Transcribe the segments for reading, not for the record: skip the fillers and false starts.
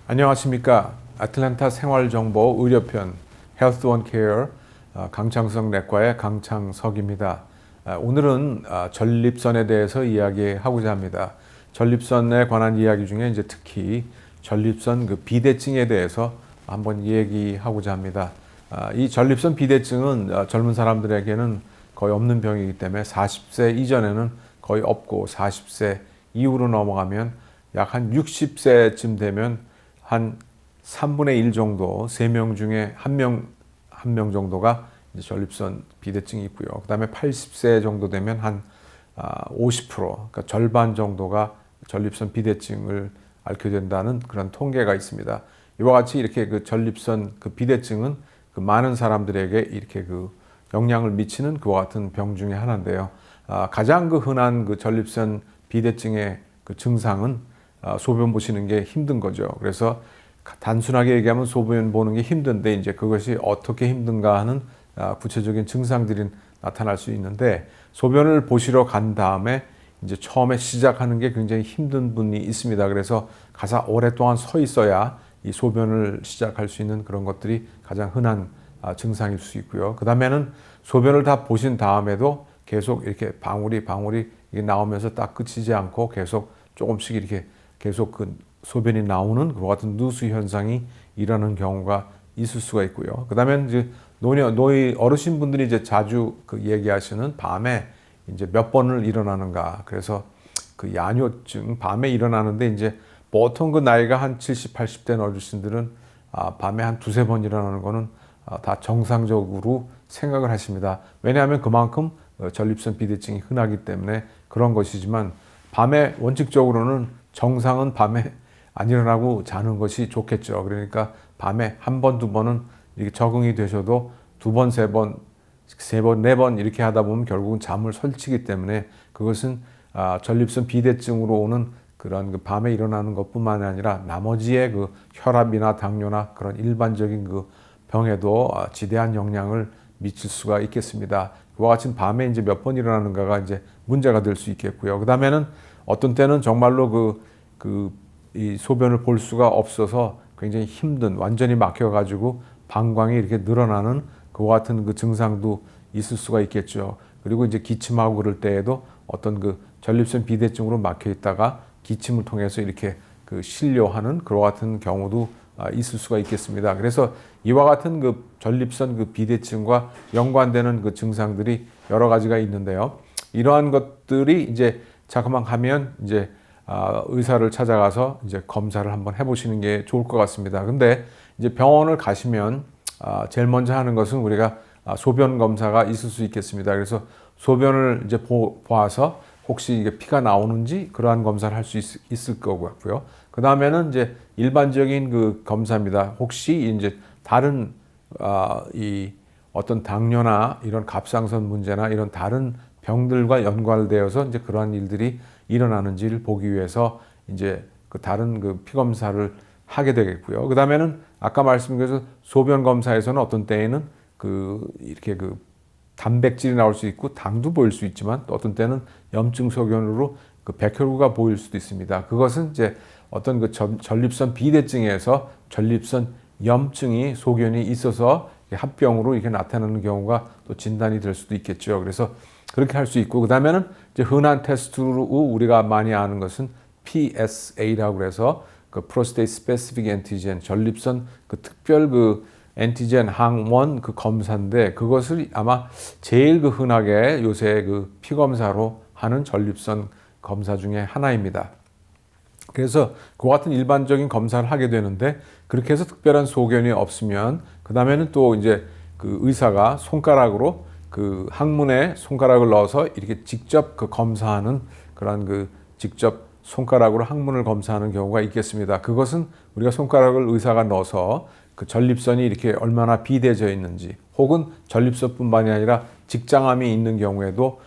안녕하십니까. 아틀란타 생활정보 의료편 헬스원 케어 강창석 내과의 강창석입니다. 오늘은 전립선에 대해서 이야기하고자 합니다. 전립선에 관한 이야기 중에 이제 특히 전립선 그 비대증에 대해서 한번 얘기하고자 합니다. 이 전립선 비대증은 젊은 사람들에게는 거의 없는 병이기 때문에 40세 이전에는 거의 없고 40세 이후로 넘어가면 약 한 60세쯤 되면 한 3분의 1 정도, 3명 중에 1명 정도가 이제 전립선 비대증이 있고요. 그 다음에 80세 정도 되면 한 50%, 그러니까 절반 정도가 전립선 비대증을 앓게 된다는 그런 통계가 있습니다. 이와 같이 이렇게 그 전립선 그 비대증은 그 많은 사람들에게 이렇게 그 영향을 미치는 그와 같은 병 중에 하나인데요. 가장 그 흔한 그 전립선 비대증의 그 증상은 소변 보시는 게 힘든 거죠. 그래서 단순하게 얘기하면 소변 보는 게 힘든데 이제 그것이 어떻게 힘든가 하는 구체적인 증상들이 나타날 수 있는데, 소변을 보시러 간 다음에 이제 처음에 시작하는 게 굉장히 힘든 분이 있습니다. 그래서 가서 오랫동안 서 있어야 이 소변을 시작할 수 있는 그런 것들이 가장 흔한 증상일 수 있고요. 그 다음에는 소변을 다 보신 다음에도 계속 이렇게 방울이 나오면서 딱 그치지 않고 계속 조금씩 이렇게 계속 그 소변이 나오는 그와 같은 누수 현상이 일어나는 경우가 있을 수가 있고요. 그 다음에 이제 노인 어르신분들이 이제 자주 그 얘기하시는 밤에 이제 몇 번을 일어나는가. 그래서 그 야뇨증 밤에 일어나는데 이제 보통 그 나이가 한 70, 80대 어르신들은 밤에 한 두세 번 일어나는 거는 다 정상적으로 생각을 하십니다. 왜냐하면 그만큼 전립선 비대증이 흔하기 때문에 그런 것이지만, 밤에 원칙적으로는 정상은 밤에 안 일어나고 자는 것이 좋겠죠. 그러니까 밤에 한 번, 두 번은 이렇게 적응이 되셔도 두 번, 세 번, 네 번 이렇게 하다 보면 결국은 잠을 설치기 때문에 그것은 전립선 비대증으로 오는 그런 그 밤에 일어나는 것뿐만 아니라 나머지의 그 혈압이나 당뇨나 그런 일반적인 그 병에도 지대한 영향을 미칠 수가 있겠습니다. 그와 같이 밤에 이제 몇 번 일어나는가가 이제 문제가 될 수 있겠고요. 그 다음에는 어떤 때는 정말로 이 소변을 볼 수가 없어서 굉장히 힘든, 완전히 막혀가지고 방광이 이렇게 늘어나는 그와 같은 그 증상도 있을 수가 있겠죠. 그리고 이제 기침하고 그럴 때에도 어떤 그 전립선 비대증으로 막혀 있다가 기침을 통해서 이렇게 그 실려하는 그와 같은 경우도 있을 수가 있겠습니다. 그래서 이와 같은 그 전립선 그 비대증과 연관되는 그 증상들이 여러 가지가 있는데요. 이러한 것들이 이제 자꾸만 하면 이제 의사를 찾아가서 이제 검사를 한번 해보시는 게 좋을 것 같습니다. 근데 이제 병원을 가시면 제일 먼저 하는 것은 우리가 소변 검사가 있을 수 있겠습니다. 그래서 소변을 이제 보아서 혹시 이게 피가 나오는지 그러한 검사를 할 수 있을 거고요. 그 다음에는 이제 일반적인 그 검사입니다. 혹시 이제 다른 이 어떤 당뇨나 이런 갑상선 문제나 이런 다른 병들과 연관되어서 이제 그러한 일들이 일어나는지를 보기 위해서 이제 그 다른 그 피 검사를 하게 되겠고요. 그 다음에는 아까 말씀드린 소변 검사에서는 어떤 때에는 이렇게 그 단백질이 나올 수 있고 당도 보일 수 있지만, 또 어떤 때는 염증 소견으로 그 백혈구가 보일 수도 있습니다. 그것은 이제 어떤 그 전립선 비대증에서 전립선 염증이 소견이 있어서 합병으로 이렇게 나타나는 경우가 또 진단이 될 수도 있겠죠. 그래서 그렇게 할 수 있고, 그 다음에는 이제 흔한 테스트로 우리가 많이 아는 것은 PSA라고 해서 그 Prostate Specific Antigen, 전립선 그 특별 그 엔티젠 항원 그 검사인데, 그것을 아마 제일 그 흔하게 요새 그 피검사로 하는 전립선 검사 중에 하나입니다. 그래서 그와 같은 일반적인 검사를 하게 되는데, 그렇게 해서 특별한 소견이 없으면 그 다음에는 또 이제 그 의사가 손가락으로 그 항문에 손가락을 넣어서 이렇게 직접 그 검사하는 그런 그 직접 손가락으로 항문을 검사하는 경우가 있겠습니다. 그것은 우리가 손가락을 의사가 넣어서 그 전립선이 이렇게 얼마나 비대져 있는지, 혹은 전립선뿐만이 아니라 직장암이 있는 경우에도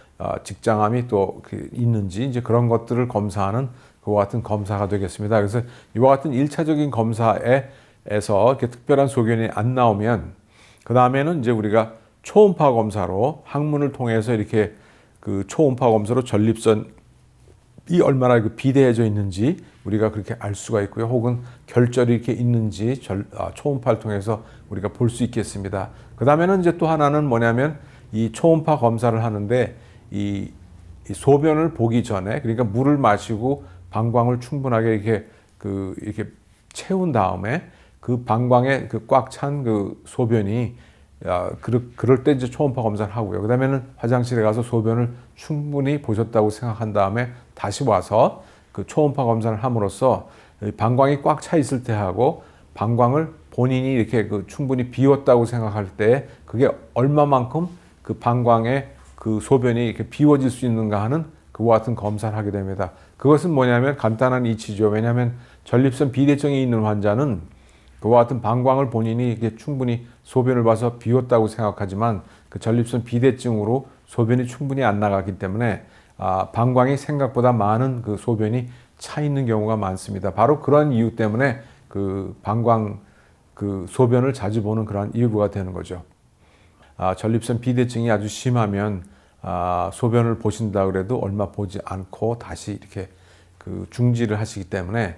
직장암이 또 있는지 이제 그런 것들을 검사하는 그와 같은 검사가 되겠습니다. 그래서 이와 같은 1차적인 검사에서 이렇게 특별한 소견이 안 나오면, 그 다음에는 이제 우리가 초음파 검사로 항문을 통해서 이렇게 그 초음파 검사로 전립선이 얼마나 그 비대해져 있는지 우리가 그렇게 알 수가 있고요. 혹은 결절이 이렇게 있는지 초음파를 통해서 우리가 볼 수 있겠습니다. 그 다음에는 이제 또 하나는 뭐냐면 이 초음파 검사를 하는데 이 소변을 보기 전에, 그러니까 물을 마시고 방광을 충분하게 이렇게 채운 다음에 그 방광에 그 꽉 찬 그 소변이 그럴 때 이제 초음파 검사를 하고요. 그다음에는 화장실에 가서 소변을 충분히 보셨다고 생각한 다음에 다시 와서 그 초음파 검사를 함으로써 방광이 꽉 차 있을 때 하고 방광을 본인이 이렇게 그 충분히 비웠다고 생각할 때 그게 얼마만큼 그 방광에 그 소변이 이렇게 비워질 수 있는가 하는 그와 같은 검사를 하게 됩니다. 그것은 뭐냐면 간단한 이치죠. 왜냐하면 전립선 비대증이 있는 환자는 그와 같은 방광을 본인이 이렇게 충분히 소변을 봐서 비웠다고 생각하지만 그 전립선 비대증으로 소변이 충분히 안 나가기 때문에 방광이 생각보다 많은 그 소변이 차 있는 경우가 많습니다. 바로 그런 이유 때문에 그 방광 그 소변을 자주 보는 그런 이유가 되는 거죠. 전립선 비대증이 아주 심하면 소변을 보신다 그래도 얼마 보지 않고 다시 이렇게 그 중지를 하시기 때문에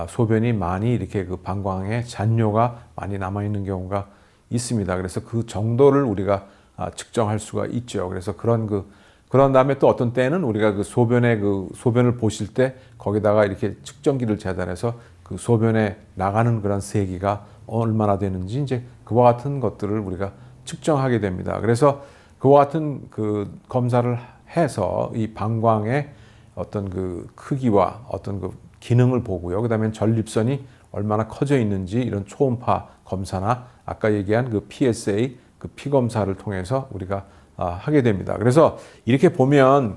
소변이 많이 이렇게 그 방광에 잔뇨가 많이 남아 있는 경우가 있습니다. 그래서 그 정도를 우리가 측정할 수가 있죠. 그래서 그런 다음에 또 어떤 때는 우리가 그 소변을 보실 때 거기다가 이렇게 측정기를 재단해서 그 소변에 나가는 그런 세기가 얼마나 되는지 이제 그와 같은 것들을 우리가 측정하게 됩니다. 그래서 그와 같은 그 검사를 해서 이 방광의 어떤 그 크기와 어떤 그 기능을 보고요. 그다음에 전립선이 얼마나 커져 있는지 이런 초음파 검사나 아까 얘기한 그 PSA 그 피 검사를 통해서 우리가 하게 됩니다. 그래서 이렇게 보면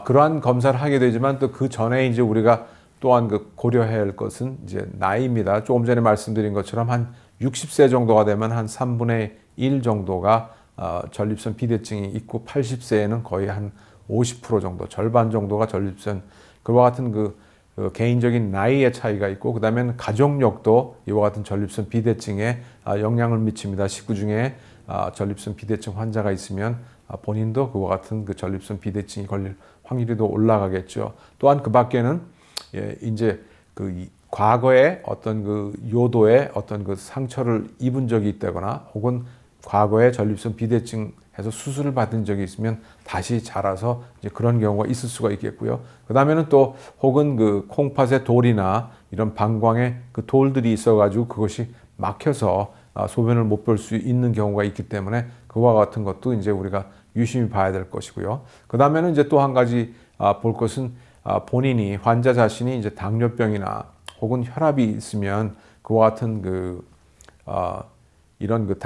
그러한 검사를 하게 되지만 또 그 전에 이제 우리가 또한 그 고려해야 할 것은 이제 나이입니다. 조금 전에 말씀드린 것처럼 한 60세 정도가 되면 한 3분의 1 정도가 전립선 비대증이 있고 80세에는 거의 한 50% 정도, 절반 정도가 전립선 그와 같은 그 개인적인 나이의 차이가 있고 그 다음에는 가족력도 이와 같은 전립선 비대증에 영향을 미칩니다. 식구 중에 전립선 비대증 환자가 있으면 본인도 그와 같은 그 전립선 비대증이 걸릴 확률이 더 올라가겠죠. 또한 그 밖에는 이제 그 과거에 어떤 그 요도에 어떤 그 상처를 입은 적이 있다거나 혹은 과거에 전립선 비대증해서 수술을 받은 적이 있으면 다시 자라서 이제 그런 경우가 있을 수가 있겠고요. 그 다음에는 또 혹은 그 콩팥에 돌이나 이런 방광에 그 돌들이 있어가지고 그것이 막혀서 소변을 못 볼 수 있는 경우가 있기 때문에 그와 같은 것도 이제 우리가 유심히 봐야 될 것이고요. 그 다음에는 이제 또 한 가지 볼 것은 본인이 환자 자신이 이제 당뇨병이나 혹은 혈압이 있으면 그와 같은 이런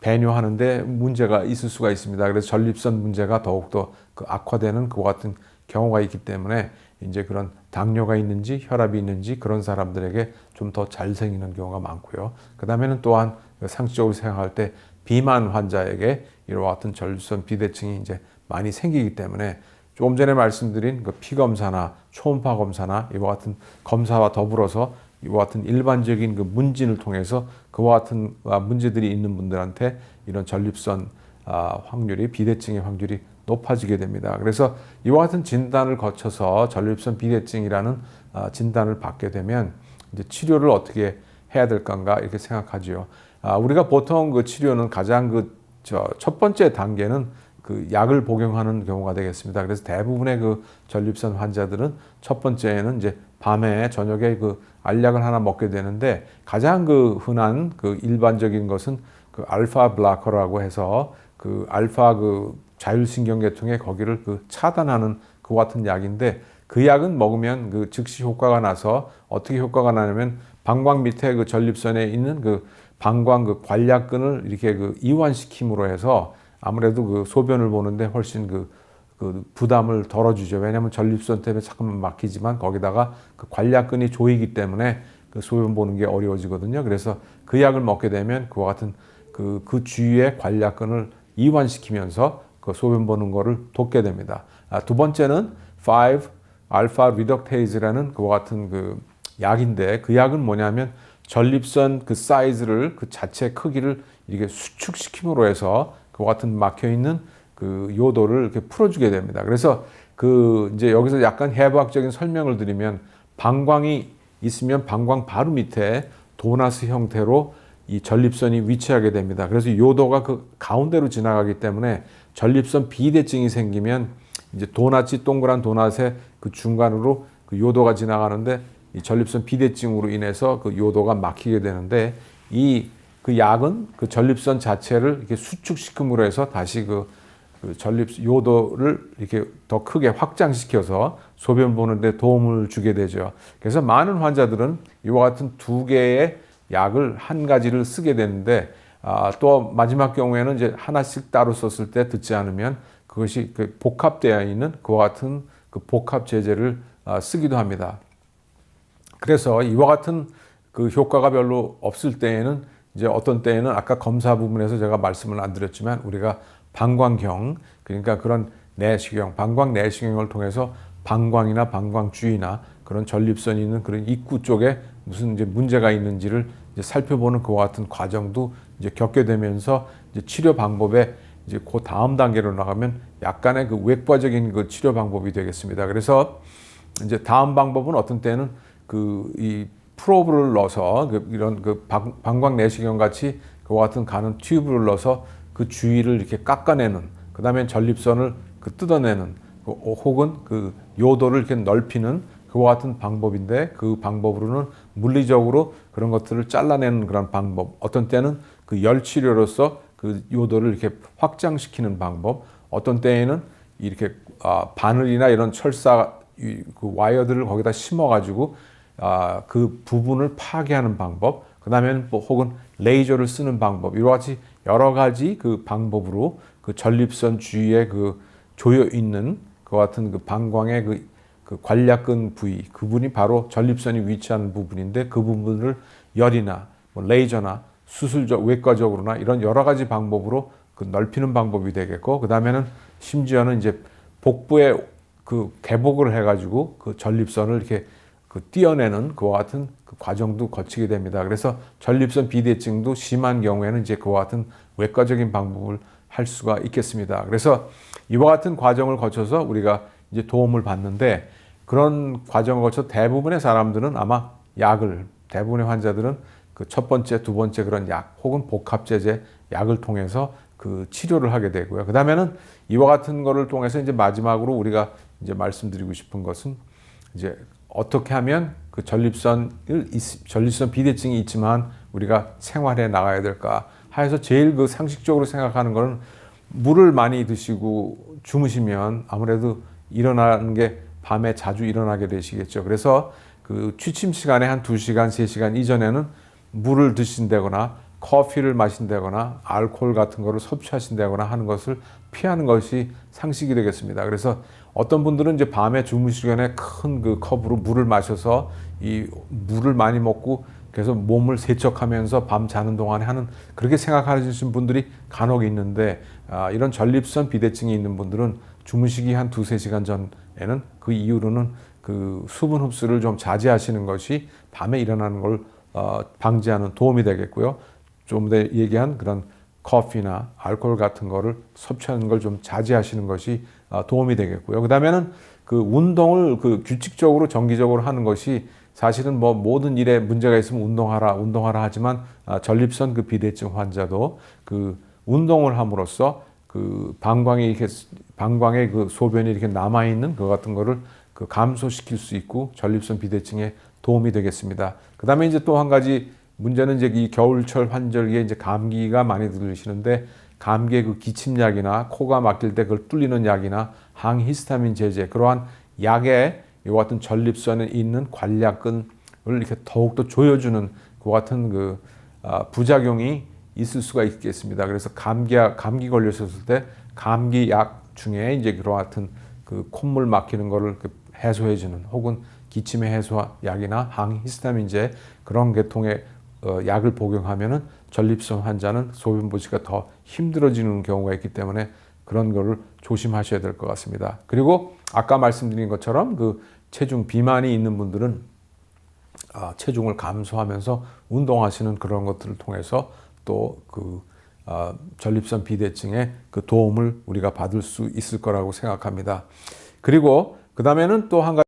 배뇨하는데 문제가 있을 수가 있습니다. 그래서 전립선 문제가 더욱더 악화되는 그와 같은 경우가 있기 때문에 이제 그런 당뇨가 있는지 혈압이 있는지 그런 사람들에게 좀 더 잘 생기는 경우가 많고요. 그 다음에는 또한 상식적으로 생각할 때 비만 환자에게 이와 같은 전립선 비대증이 이제 많이 생기기 때문에 조금 전에 말씀드린 그 피 검사나 초음파 검사나 이와 같은 검사와 더불어서 이와 같은 일반적인 그 문진을 통해서 그와 같은 문제들이 있는 분들한테 이런 전립선 확률이 비대증의 확률이 높아지게 됩니다. 그래서 이와 같은 진단을 거쳐서 전립선 비대증이라는 진단을 받게 되면 이제 치료를 어떻게 해야 될 건가 이렇게 생각하지요. 우리가 보통 그 치료는 가장 첫 번째 단계는 그 약을 복용하는 경우가 되겠습니다. 그래서 대부분의 그 전립선 환자들은 첫 번째는 이제 밤에 저녁에 그 알약을 하나 먹게 되는데 가장 그 흔한 그 일반적인 것은 그 알파 블라커라고 해서 그 알파 그 자율신경계통의 거기를 그 차단하는 그 같은 약인데 그 약은 먹으면 그 즉시 효과가 나서 어떻게 효과가 나냐면 방광 밑에 그 전립선에 있는 그 방광 그 관략근을 이렇게 그 이완시킴으로 해서 아무래도 그 소변을 보는데 훨씬 그 부담을 덜어주죠. 왜냐하면 전립선 때문에 잠깐만 막히지만 거기다가 그 관략근이 조이기 때문에 그 소변 보는 게 어려워지거든요. 그래서 그 약을 먹게 되면 그와 같은 그 주위의 관략근을 이완시키면서 그 소변 보는 거를 돕게 됩니다. 두 번째는 5-알파 리덕테이즈라는 그와 같은 그 약인데 그 약은 뭐냐면 전립선 그 사이즈를 그 자체 크기를 이렇게 수축시킴으로 해서 그와 같은 막혀 있는 그 요도를 이렇게 풀어주게 됩니다. 그래서 이제 여기서 약간 해부학적인 설명을 드리면 방광이 있으면 방광 바로 밑에 도나스 형태로 이 전립선이 위치하게 됩니다. 그래서 요도가 그 가운데로 지나가기 때문에 전립선 비대증이 생기면 이제 도넛이 동그란 도넛의 그 중간으로 그 요도가 지나가는데 이 전립선 비대증으로 인해서 그 요도가 막히게 되는데 그 약은 그 전립선 자체를 이렇게 수축시킴으로 해서 다시 그 요도를 이렇게 더 크게 확장시켜서 소변 보는데 도움을 주게 되죠. 그래서 많은 환자들은 이와 같은 두 개의 약을 한 가지를 쓰게 되는데 또 마지막 경우에는 이제 하나씩 따로 썼을 때 듣지 않으면 그것이 그 복합되어 있는 그와 같은 그 복합 제제를 쓰기도 합니다. 그래서 이와 같은 그 효과가 별로 없을 때에는 이제 어떤 때에는 아까 검사 부분에서 제가 말씀을 안 드렸지만 우리가 방광경, 그러니까 그런 내시경, 방광 내시경을 통해서 방광이나 방광 주위나 그런 전립선이 있는 그런 입구 쪽에 무슨 이제 문제가 있는지를 이제 살펴보는 그와 같은 과정도 이제 겪게 되면서 이제 치료 방법에 이제 그 다음 단계로 나가면 약간의 그 외과적인 그 치료 방법이 되겠습니다. 그래서 이제 다음 방법은 어떤 때는 이 프로브를 넣어서 이런 방광 내시경 같이 그와 같은 가는 튜브를 넣어서 그 주위를 이렇게 깎아내는, 그 다음에 전립선을 뜯어내는, 혹은 그 요도를 이렇게 넓히는 그와 같은 방법인데 그 방법으로는 물리적으로 그런 것들을 잘라내는 그런 방법, 어떤 때는 그 열치료로서 그 요도를 이렇게 확장시키는 방법, 어떤 때에는 이렇게 바늘이나 이런 철사 그 와이어들을 거기다 심어가지고 그 부분을 파괴하는 방법, 그 다음에는 혹은 레이저를 쓰는 방법, 이와 같이 여러 가지 그 방법으로 그 전립선 주위에 그 조여 있는 그 같은 그 방광의 그 관략근 부위, 그 부분이 바로 전립선이 위치하는 부분인데 그 부분을 열이나 레이저나 수술적 외과적으로나 이런 여러 가지 방법으로 그 넓히는 방법이 되겠고, 그 다음에는 심지어는 이제 복부에 그 개복을 해가지고 그 전립선을 이렇게 띄어내는 그와 같은 그 과정도 거치게 됩니다. 그래서 전립선 비대증도 심한 경우에는 이제 그와 같은 외과적인 방법을 할 수가 있겠습니다. 그래서 이와 같은 과정을 거쳐서 우리가 이제 도움을 받는데, 그런 과정을 거쳐 대부분의 사람들은 아마 대부분의 환자들은 그 첫 번째, 두 번째 그런 약 혹은 복합제제 약을 통해서 그 치료를 하게 되고요. 그 다음에는 이와 같은 거를 통해서 이제 마지막으로 우리가 이제 말씀드리고 싶은 것은 이제 어떻게 하면 그 전립선 비대증이 있지만 우리가 생활해 나가야 될까 해서 제일 그 상식적으로 생각하는 거는 물을 많이 드시고 주무시면 아무래도 일어나는 게 밤에 자주 일어나게 되시겠죠. 그래서 그 취침 시간에 한 2시간, 3시간 이전에는 물을 드신다거나 커피를 마신다거나 알코올 같은 거를 섭취하신다거나 하는 것을 피하는 것이 상식이 되겠습니다. 그래서 어떤 분들은 이제 밤에 주무시기 전에 큰 그 컵으로 물을 마셔서 이 물을 많이 먹고 계속 몸을 세척하면서 밤 자는 동안에 하는, 그렇게 생각하시는 분들이 간혹 있는데 이런 전립선 비대증이 있는 분들은 주무시기 한 2-3시간 전에는 그 이후로는 그 수분 흡수를 좀 자제하시는 것이 밤에 일어나는 걸 방지하는 도움이 되겠고요. 좀 더 얘기한 그런 커피나 알코올 같은 거를 섭취하는 걸 좀 자제하시는 것이 도움이 되겠고요. 그 다음에는 그 운동을 그 규칙적으로 정기적으로 하는 것이 사실은 뭐 모든 일에 문제가 있으면 운동하라 하지만 전립선 그 비대증 환자도 그 운동을 함으로써 그 방광의 그 소변이 이렇게 남아 있는 그 같은 거를 그 감소시킬 수 있고 전립선 비대증에 도움이 되겠습니다. 그 다음에 이제 또 한 가지 문제는 이제 이 겨울철 환절기에 이제 감기가 많이 들으시는데, 감기의 그 기침약이나 코가 막힐 때 그걸 뚫리는 약이나 항히스타민 제제, 그러한 약에 이와 같은 전립선에 있는 관략근을 이렇게 더욱더 조여주는 그 같은 그 부작용이 있을 수가 있겠습니다. 그래서 감기 걸리셨을 때 감기약 중에 이제 그와 같은 그 콧물 막히는 거를 해소해주는, 혹은 기침의 해소 약이나 항히스타민제 그런 계통의 약을 복용하면은 전립선 환자는 소변 보시기가 더 힘들어지는 경우가 있기 때문에 그런 거를 조심하셔야 될 것 같습니다. 그리고 아까 말씀드린 것처럼 그 체중 비만이 있는 분들은 체중을 감소하면서 운동하시는 그런 것들을 통해서 또 그 전립선 비대증에 그 도움을 우리가 받을 수 있을 거라고 생각합니다. 그리고 그 다음에는 또 한 가지